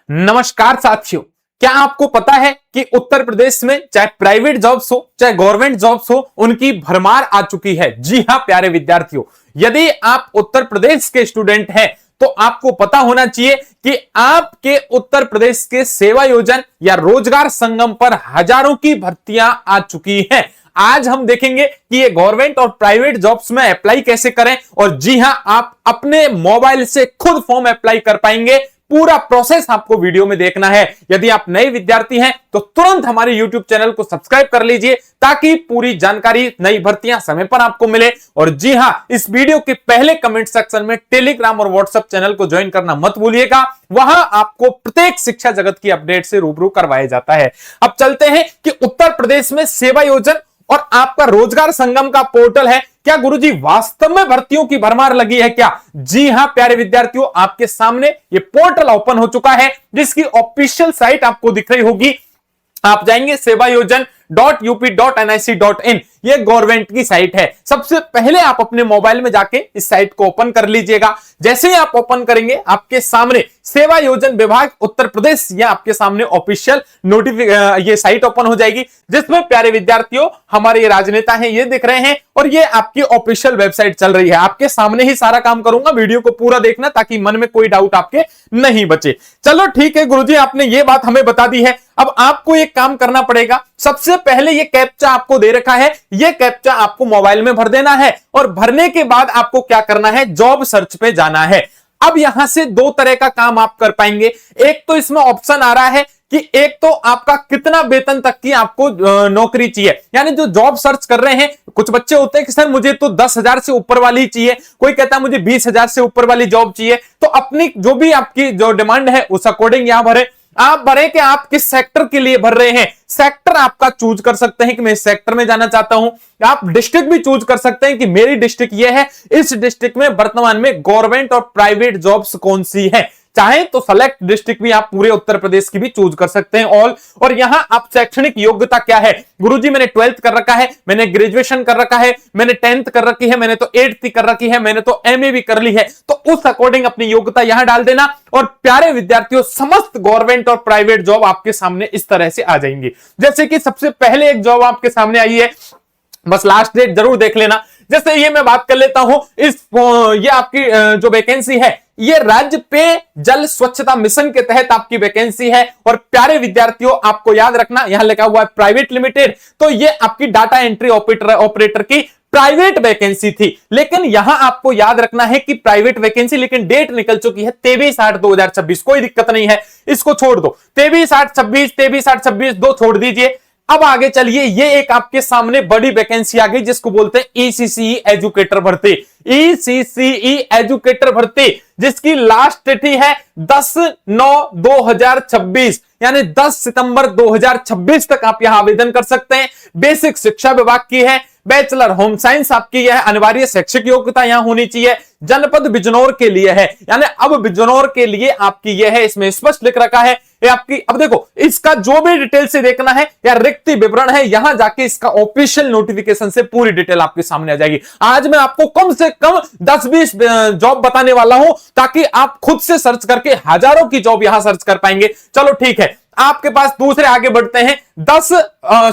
नमस्कार साथियों, क्या आपको पता है कि उत्तर प्रदेश में चाहे प्राइवेट जॉब्स हो चाहे गवर्नमेंट जॉब्स हो, उनकी भरमार आ चुकी है। जी हां प्यारे विद्यार्थियों, यदि आप उत्तर प्रदेश के स्टूडेंट हैं तो आपको पता होना चाहिए कि आपके उत्तर प्रदेश के सेवा योजन या रोजगार संगम पर हजारों की भर्तियां आ चुकी हैं। आज हम देखेंगे कि ये गवर्नमेंट और प्राइवेट जॉब्स में अप्लाई कैसे करें। और जी हां, आप अपने मोबाइल से खुद फॉर्म अप्लाई कर पाएंगे। पूरा प्रोसेस आपको वीडियो में देखना है। यदि आप नए विद्यार्थी हैं तो तुरंत हमारे YouTube चैनल को सब्सक्राइब कर लीजिए ताकि पूरी जानकारी, नई भर्तियां समय पर आपको मिले। और जी हां, इस वीडियो के पहले कमेंट सेक्शन में टेलीग्राम और व्हाट्सएप चैनल को ज्वाइन करना मत भूलिएगा। वहां आपको प्रत्येक शिक्षा जगत की अपडेट से रूबरू करवाया जाता है। अब चलते हैं कि उत्तर प्रदेश में सेवा योजन और आपका रोजगार संगम का पोर्टल है, क्या गुरुजी वास्तव में भर्तियों की भरमार लगी है क्या? जी हां प्यारे विद्यार्थियों, आपके सामने ये पोर्टल ओपन हो चुका है जिसकी ऑफिशियल साइट आपको दिख रही होगी। आप जाएंगे sevayojan.up.nic.in, ये गवर्नमेंट की साइट है। सबसे पहले आप अपने मोबाइल में जाके इस साइट को ओपन कर लीजिएगा। जैसे ही आप ओपन करेंगे आपके सामने सेवा योजन विभाग उत्तर प्रदेश, ये आपके सामने ऑफिशियल ये साइट ओपन हो जाएगी, जिसमें प्यारे विद्यार्थियों हमारे ये राजनेता हैं ये दिख रहे हैं और ये आपकी ऑफिशियल वेबसाइट चल रही है। आपके सामने ही सारा काम करूंगा, वीडियो को पूरा देखना ताकि मन में कोई डाउट आपके नहीं बचे। चलो ठीक है गुरुजी, आपने ये बात हमें बता दी है। अब आपको एक काम करना पड़ेगा। सबसे पहले ये कैप्चा आपको दे रखा है, ये कैप्चा आपको मोबाइल में भर देना है और भरने के बाद आपको क्या करना है, जॉब सर्च पे जाना है। अब यहां से दो तरह का काम आप कर पाएंगे। एक तो इसमें ऑप्शन आ रहा है कि एक तो आपका कितना वेतन तक की आपको नौकरी चाहिए, यानी जो जॉब सर्च कर रहे हैं। कुछ बच्चे होते हैं कि सर मुझे तो 10,000 से ऊपर वाली चाहिए, कोई कहता है मुझे 20,000 से ऊपर वाली जॉब चाहिए। तो अपनी जो भी आपकी जो डिमांड है उस अकॉर्डिंग यहां भरे। आप भरे कि आप किस सेक्टर के लिए भर रहे हैं। सेक्टर आपका चूज कर सकते हैं कि मैं इस सेक्टर में जाना चाहता हूं। आप डिस्ट्रिक्ट भी चूज कर सकते हैं कि मेरी डिस्ट्रिक्ट ये है, इस डिस्ट्रिक्ट में वर्तमान में गवर्नमेंट और प्राइवेट जॉब्स कौन सी है। चाहे तो सेलेक्ट डिस्ट्रिक्ट भी आप पूरे उत्तर प्रदेश की भी चूज कर सकते हैं ऑल। और यहां आप शैक्षणिक योग्यता क्या है, गुरुजी मैंने 12th कर रखा है, मैंने ग्रेजुएशन कर रखा है, मैंने 10th कर रखी है, मैंने तो 8th कर रखी है, मैंने तो एमए भी कर ली है, तो उस अकॉर्डिंग अपनी योग्यता यहां डाल देना। और प्यारे विद्यार्थियों, समस्त गवर्नमेंट और प्राइवेट जॉब आपके सामने इस तरह से आ जाएंगी। जैसे कि सबसे पहले एक जॉब आपके सामने आई है, बस लास्ट डेट जरूर देख लेना। जैसे ये मैं बात कर लेता हूं, ये आपकी जो वैकेंसी है ये राज्य पेय जल स्वच्छता मिशन के तहत आपकी वैकेंसी है। और प्यारे विद्यार्थियों आपको याद रखना, यहां लिखा हुआ है प्राइवेट लिमिटेड, तो ये आपकी डाटा एंट्री ऑपरेटर की प्राइवेट वैकेंसी थी। लेकिन यहां आपको याद रखना है कि प्राइवेट वैकेंसी, लेकिन डेट निकल चुकी है 23/8/2026। कोई दिक्कत नहीं है, इसको छोड़ दो। 23/8/26, 23/8/26 दो छोड़ दीजिए। अब आगे चलिए, ये एक आपके सामने बड़ी वैकेंसी आ गई जिसको बोलते हैं ईसीसीई एजुकेटर भर्ती। ईसीसीई एजुकेटर भर्ती जिसकी लास्ट तिथि है 10/9/2026, यानी 10 सितंबर 2026 तक आप यहां आवेदन कर सकते हैं। बेसिक शिक्षा विभाग की है, बैचलर होम साइंस आपकी यह अनिवार्य शैक्षिक योग्यता यहां होनी चाहिए। जनपद बिजनौर के लिए है, यानी अब बिजनौर के लिए आपकी यह है, इसमें स्पष्ट लिख रखा है ये आपकी। अब देखो, इसका जो भी डिटेल से देखना है या रिक्ति विवरण है, यहां जाके इसका ऑफिशियल नोटिफिकेशन से पूरी डिटेल आपके सामने आ जाएगी। आज मैं आपको कम से कम 10-20 जॉब बताने वाला हूं ताकि आप खुद से सर्च करके हजारों की जॉब यहां सर्च कर पाएंगे। चलो ठीक है, आपके पास दूसरे आगे बढ़ते हैं। 10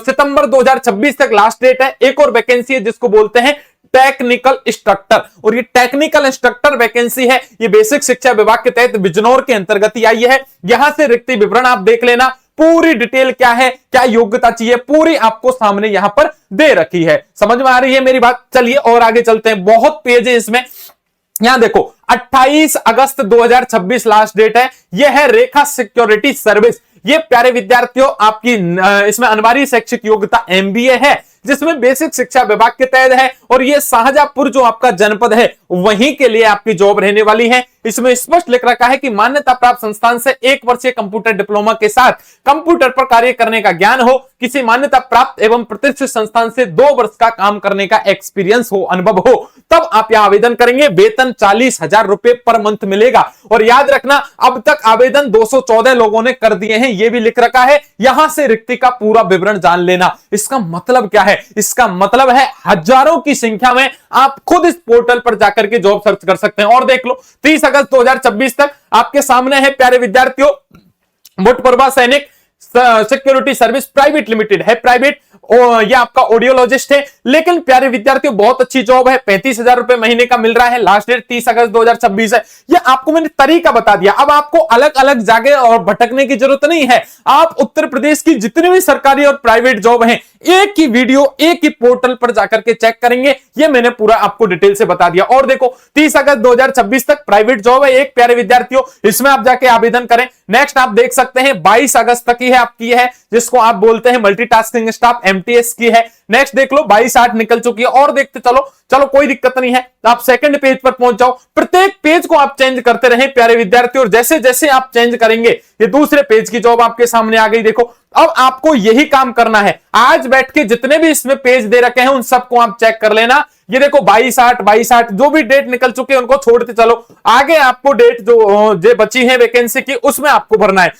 सितंबर 2026 तक लास्ट डेट है। एक और वैकेंसी है जिसको बोलते हैं टेक्निकल इंस्ट्रक्टर, और ये टेक्निकल इंस्ट्रक्टर वैकेंसी है, ये बेसिक शिक्षा विभाग के तहत बिजनौर के अंतर्गत ही आई है। यहां से रिक्ति विवरण आप देख लेना, पूरी डिटेल क्या है, क्या योग्यता चाहिए, पूरी आपको सामने यहां पर दे रखी है। समझ में आ रही है मेरी बात? चलिए और आगे चलते हैं, बहुत पेज है इसमें। यहां देखो 28 अगस्त 2026 लास्ट डेट है। यह है रेखा सिक्योरिटी सर्विस। ये प्यारे विद्यार्थियों आपकी इसमें अनिवार्य शैक्षिक योग्यता एमबीए है, जिसमें बेसिक शिक्षा विभाग के तहत है। और ये शाहजहांपुर जो आपका जनपद है वहीं के लिए आपकी जॉब रहने वाली है। इसमें स्पष्ट लिख रखा है कि मान्यता प्राप्त संस्थान से 1 वर्षीय कंप्यूटर डिप्लोमा के साथ कंप्यूटर पर कार्य करने का ज्ञान हो, किसी मान्यता प्राप्त एवं प्रतिष्ठित संस्थान से 2 वर्ष का काम करने का एक्सपीरियंस हो, अनुभव हो, तब आप यहां आवेदन करेंगे। वेतन 40,000 रुपए पर मंथ मिलेगा। और याद रखना, अब तक आवेदन 214 लोगों ने कर दिए हैं, यह भी लिख रखा है। यहां से रिक्ति का पूरा विवरण जान लेना। इसका मतलब क्या है? इसका मतलब है हजारों की संख्या में आप खुद इस पोर्टल पर जाकर के जॉब सर्च कर सकते हैं। और देख लो 30 अगस्त 2026 तक आपके सामने है प्यारे विद्यार्थियों मोटप्रभा सैनिक सिक्योरिटी सर्विस प्राइवेट लिमिटेड है, प्राइवेट। ये आपका ऑडियोलॉजिस्ट है। लेकिन प्यारे विद्यार्थियों बहुत अच्छी जॉब है, 35,000 रुपए महीने का मिल रहा है। लास्ट डेट 30 अगस्त 2026 है। ये आपको मैंने तरीका बता दिया। अब आपको अलग अलग जगह और भटकने की जरूरत नहीं है। आप उत्तर प्रदेश की जितनी भी सरकारी और प्राइवेट जॉब हैं एक ही वीडियो एक ही पोर्टल पर जाकर के चेक करेंगे। ये मैंने पूरा आपको डिटेल से बता दिया। और देखो 30 अगस्त 2026 तक प्राइवेट जॉब है एक, प्यारे विद्यार्थियों, इसमें आप जाके आवेदन करें। नेक्स्ट आप देख सकते हैं 22 अगस्त तक ही है आपकी है, जिसको आप बोलते हैं मल्टीटास्किंग स्टाफ, एमटीएस की है। नेक्स्ट देख लो 22/8 निकल चुकी है। और देखते चलो चलो कोई दिक्कत नहीं है। आप सेकंड पेज पर पहुंच जाओ। प्रत्येक पेज को आप चेंज करते रहें प्यारे विद्यार्थियों, और जैसे जैसे आप चेंज करेंगे ये दूसरे पेज की जॉब आपके सामने आ गई। देखो अब आपको यही काम करना है। आज बैठ के जितने भी इसमें पेज दे रखे हैं उन सबको आप चेक कर लेना। ये देखो 22/8 जो भी डेट निकल चुके हैं उनको छोड़ते चलो। आगे आपको डेट जो बची है वैकेंसी की उसमें आपको भरना है।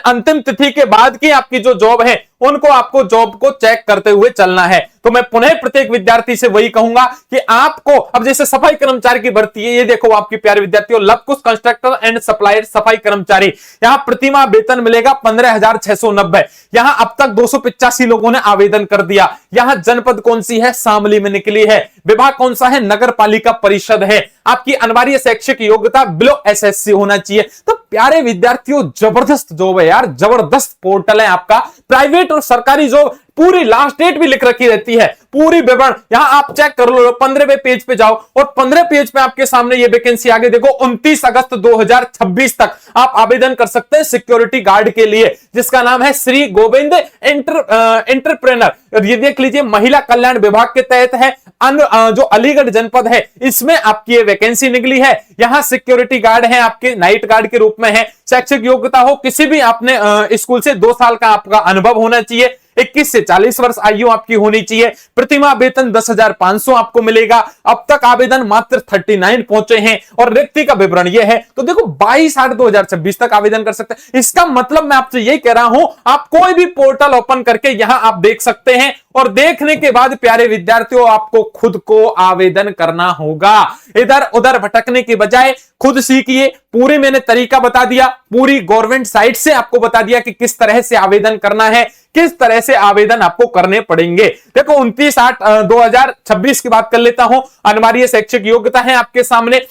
अंतिम तिथि के बाद की आपकी जो जॉब है उनको आपको जॉब को चेक करते हुए चलना है। तो मैं पुनः प्रत्येक विद्यार्थी से वही कहूंगा कि आपको अब जैसे सफाई कर्मचारी की भर्ती है, ये देखो आपके प्यारे विद्यार्थियों, लवकुश कंस्ट्रक्टर एंड सप्लायर सफाई कर्मचारी, यहां प्रतिमाह वेतन मिलेगा 15,690। यहां अब तक 285 लोगों ने आवेदन कर दिया। यहां जनपद कौन सी है? शामली में निकली है। विभाग कौन सा है? नगर पालिका परिषद है। आपकी अनिवार्य शैक्षिक योग्यता बिलो एसएससी होना चाहिए। तो प्यारे विद्यार्थियों जबरदस्त जॉब है यार, जबरदस्त पोर्टल है आपका। प्राइवेट और सरकारी जॉब पूरी लास्ट डेट भी लिख रखी रहती है, पूरी विवरण यहां आप चेक कर लो। 15वें पेज पे जाओ और 15 पेज पे आपके सामने ये वैकेंसी आगे देखो 29 अगस्त 2026 तक आप आवेदन कर सकते हैं सिक्योरिटी गार्ड के लिए, जिसका नाम है श्री गोविंद एंटरप्रेनर। ये देख लीजिए महिला कल्याण विभाग के तहत है। जो अलीगढ़ जनपद है इसमें आपकी ये वैकेंसी निकली है। यहां सिक्योरिटी गार्ड है, आपके नाइट गार्ड के रूप में है। शैक्षिक योग्यता हो किसी भी आपने स्कूल से 2 साल का आपका अनुभव होना चाहिए। 21 से 40 वर्ष आयु आपकी होनी चाहिए। प्रतिमाह वेतन 10,500 आपको मिलेगा। अब तक आवेदन मात्र 39 पहुंचे हैं और रिक्ति का विवरण यह है। तो देखो 22/8/2026 तक आवेदन कर सकते हैं। इसका मतलब मैं आपसे यही कह रहा हूं, आप कोई भी पोर्टल ओपन करके यहां आप देख सकते हैं और देखने के बाद प्यारे विद्यार्थियों आपको खुद को आवेदन करना होगा। इधर उधर भटकने के बजाय खुद सीखिए। पूरी मैंने तरीका बता दिया, पूरी गवर्नमेंट साइट से आपको बता दिया कि किस तरह से आवेदन करना है, किस तरह से आवेदन आपको करने पड़ेंगे। देखो 29/8/2026 की बात कर लेता हूं। अनिवार्य शैक्षिक योग्यता है आपके सामने।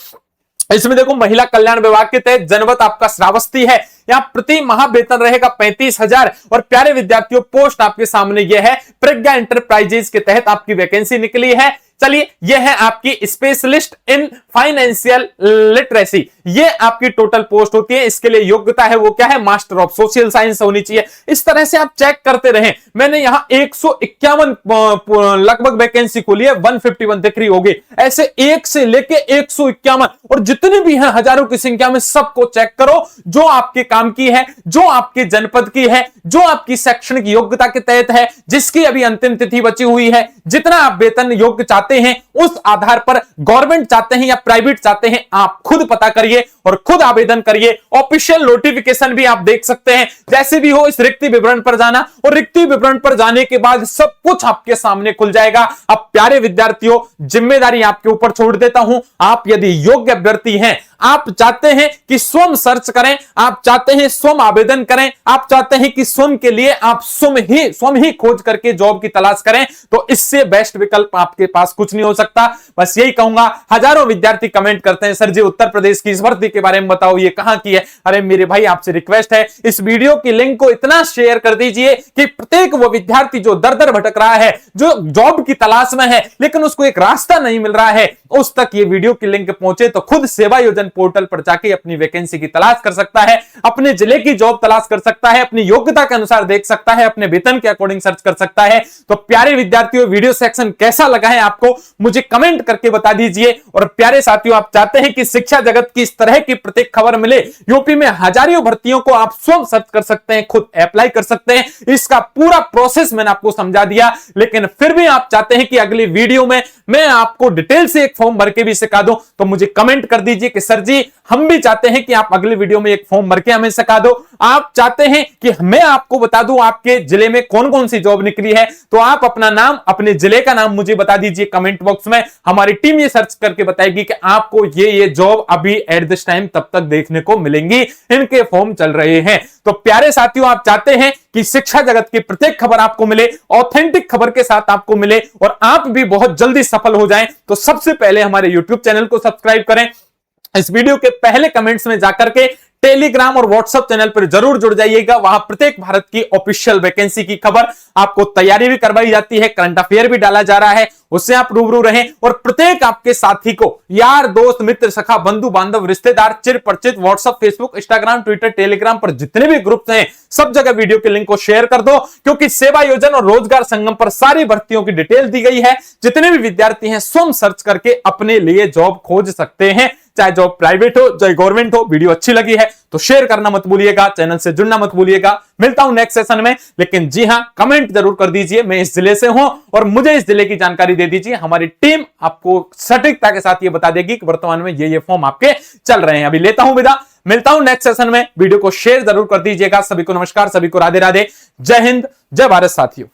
इसमें देखो महिला कल्याण विभाग के तहत जनपद आपका श्रावस्ती है। यहां प्रति माह वेतन रहेगा 35,000। और प्यारे विद्यार्थियों पोस्ट आपके सामने यह है। प्रज्ञा एंटरप्राइजेज के तहत आपकी वैकेंसी निकली है। चलिए यह है आपकी स्पेशलिस्ट इन फाइनेंशियल लिटरेसी। ये आपकी टोटल पोस्ट होती है। इसके लिए योग्यता है वो क्या है? मास्टर ऑफ सोशल साइंस होनी चाहिए। इस तरह से आप चेक करते रहें। मैंने यहां 151 लगभग वैकेंसी खोली है, 151 दिख रही होगी। ऐसे 1 से लेके 151 और जितनी भी हैं हजारों की संख्या में, सबको चेक करो जो आपके काम की है, जो आपके जनपद की है, जो आपकी शैक्षणिक योग्यता के तहत है, जिसकी अभी अंतिम तिथि बची हुई है। जितना आप वेतन योग्य चाहते हैं उस आधार पर गवर्नमेंट चाहते हैं या प्राइवेट चाहते हैं, आप खुद पता करिए और खुद आवेदन करिए। ऑफिशियल नोटिफिकेशन भी आप देख सकते हैं। जैसे भी हो इस रिक्ति विवरण पर जाना और रिक्ति विवरण पर जाने के बाद सब कुछ आपके सामने खुल जाएगा। अब प्यारे विद्यार्थियों जिम्मेदारी आपके ऊपर छोड़ देता हूं। आप यदि योग्य अभ्यर्थी हैं, आप चाहते हैं कि स्वयं सर्च करें, आप चाहते हैं स्वयं आवेदन करें, आप चाहते हैं कि स्वयं के लिए आप स्वयं ही खोज करके जॉब की तलाश करें, तो इससे बेस्ट विकल्प आपके पास कुछ नहीं हो सकता। बस यही कहूंगा। हजारों विद्यार्थी कमेंट करते हैं सर जी उत्तर प्रदेश की इस भर्ती के बारे में बताओ, ये कहां की है। अरे मेरे भाई आपसे रिक्वेस्ट है, इस वीडियो की लिंक को इतना शेयर कर दीजिए कि प्रत्येक वो विद्यार्थी जो दर दर भटक रहा है, जो जॉब की तलाश में है लेकिन उसको एक रास्ता नहीं मिल रहा है, उस तक ये वीडियो की लिंक पहुंचे तो खुद सेवा योजना पोर्टल पर जाके अपनी वैकेंसी की तलाश कर सकता है, अपने जिले की जॉब तलाश कर सकता है, अपनी योग्यता के अनुसार देख सकता है, अपने वेतन के अकॉर्डिंग सर्च कर सकता है। तो प्यारे विद्यार्थियों वीडियो सेक्शन कैसा लगा है आपको मुझे कमेंट करके बता दीजिए। और प्यारे साथियों आप चाहते हैं कि शिक्षा जगत की इस तरह की प्रत्येक खबर मिले, यूपी में हजारों भर्तियों को आप स्वयं सर्च कर सकते हैं, खुद अप्लाई कर सकते हैं। इसका पूरा प्रोसेस मैंने आपको समझा दिया, लेकिन फिर भी आप चाहते हैं कि अगली वीडियो में मैं आपको डिटेल से एक फॉर्म भर के भी सिखा दूं, तो मुझे कमेंट कर दीजिए कि सर सर जी हम भी चाहते हैं कि आप अगली वीडियो में एक फॉर्म भर के हमें सिखा दो, आप चाहते हैं कि मैं आपको बता दूं आपके जिले में कौन कौन सी जॉब निकली है, तो आप अपना नाम, अपने जिले का नाम मुझे बता दीजिए कमेंट बॉक्स में। हमारी टीम ये सर्च करके बताएगी कि आपको ये जॉब अभी एट दिस टाइम तब तक देखने को मिलेंगी, इनके फॉर्म चल रहे हैं। तो प्यारे साथियों, आप चाहते हैं कि शिक्षा जगत की प्रत्येक खबर आपको मिले, ऑथेंटिक खबर के साथ आपको मिले और आप भी बहुत जल्दी सफल हो जाएं, तो सबसे पहले हमारे YouTube चैनल को सब्सक्राइब करें। इस वीडियो के पहले कमेंट्स में जाकर के टेलीग्राम और व्हाट्सएप चैनल पर जरूर जुड़ जाइएगा। वहां प्रत्येक भारत की ऑफिशियल वैकेंसी की खबर, आपको तैयारी भी करवाई जाती है, करंट अफेयर भी डाला जा रहा है, उससे आप रूबरू रहें और प्रत्येक आपके साथी को, यार दोस्त मित्र सखा बंधु बांधव रिश्तेदार चिर परिचित, WhatsApp Facebook Instagram Twitter Telegram पर जितने भी ग्रुप्स हैं सब जगह वीडियो के लिंक को शेयर कर दो, क्योंकि सेवा योजन और रोजगार संगम पर सारी भर्तियों की डिटेल दी गई है। जितने भी विद्यार्थी हैं स्वयं सर्च करके अपने लिए जॉब खोज सकते हैं, चाहे जॉब प्राइवेट हो चाहे गवर्नमेंट हो। वीडियो अच्छी लगी है तो शेयर करना मत भूलिएगा, चैनल से जुड़ना मत भूलिएगा। मिलता हूं नेक्स्ट सेशन में, लेकिन जी हां कमेंट जरूर कर दीजिए मैं इस जिले से हूं और मुझे इस जिले की जानकारी दे दीजिए। हमारी टीम आपको सटीकता के साथ ये बता देगी कि वर्तमान में ये फॉर्म आपके चल रहे हैं। अभी लेता हूं विदा, मिलता हूं नेक्स्ट सेशन में। वीडियो को शेयर जरूर कर दीजिएगा। सभी को नमस्कार, सभी को राधे राधे, जय हिंद, जय भारत साथियों।